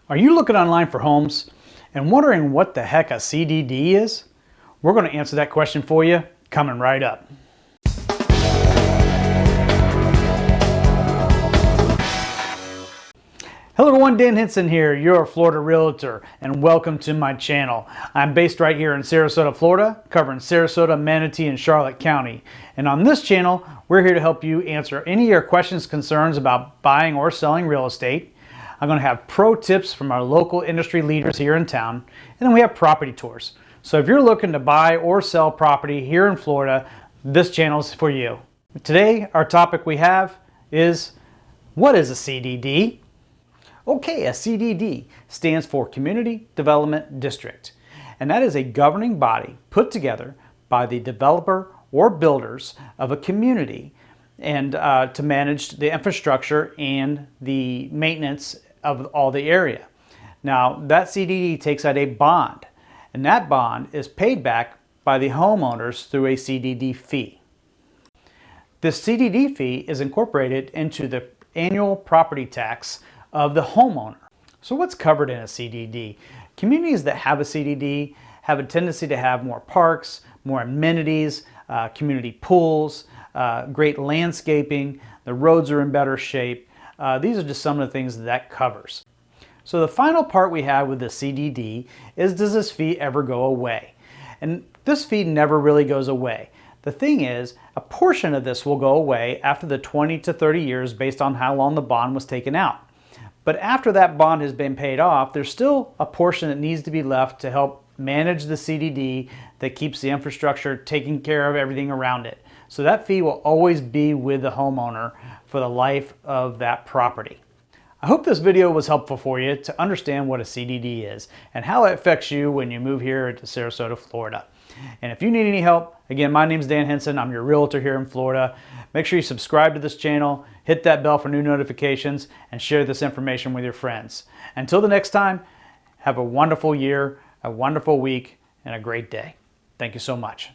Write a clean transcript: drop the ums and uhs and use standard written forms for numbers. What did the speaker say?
Are you looking online for homes and wondering what the heck a CDD is? We're going to answer that question for you coming right up. Hello everyone, Dan Henson here, your Florida Realtor, and welcome to my channel. I'm based right here in Sarasota, Florida, covering Sarasota, Manatee, and Charlotte County. And on this channel, we're here to help you answer any of your questions, concerns about buying or selling real estate. I'm going to have pro tips from our local industry leaders here in town, and then we have property tours. So if you're looking to buy or sell property here in Florida, this channel is for you. Today, our topic we have is, what is a CDD? Okay, a CDD stands for Community Development District, and that is a governing body put together by the developer or builders of a community and to manage the infrastructure and the maintenance of all the area. Now, that CDD takes out a bond, and that bond is paid back by the homeowners through a CDD fee. This CDD fee is incorporated into the annual property tax of the homeowner. So what's covered in a CDD? Communities that have a CDD have a tendency to have more parks, more amenities, community pools, great landscaping, the roads are in better shape. These are just some of the things that covers. So the final part we have with the CDD is, does this fee ever go away? And this fee never really goes away. The thing is, a portion of this will go away after the 20 to 30 years based on how long the bond was taken out. But after that bond has been paid off, there's still a portion that needs to be left to help manage the CDD that keeps the infrastructure, taking care of everything around it. So that fee will always be with the homeowner for the life of that property. I hope this video was helpful for you to understand what a CDD is and how it affects you when you move here to Sarasota, Florida. And if you need any help, again, my name's Dan Henson. I'm your realtor here in Florida. Make sure you subscribe to this channel, hit that bell for new notifications, and share this information with your friends. Until the next time, have a wonderful year, a wonderful week, and a great day. Thank you so much.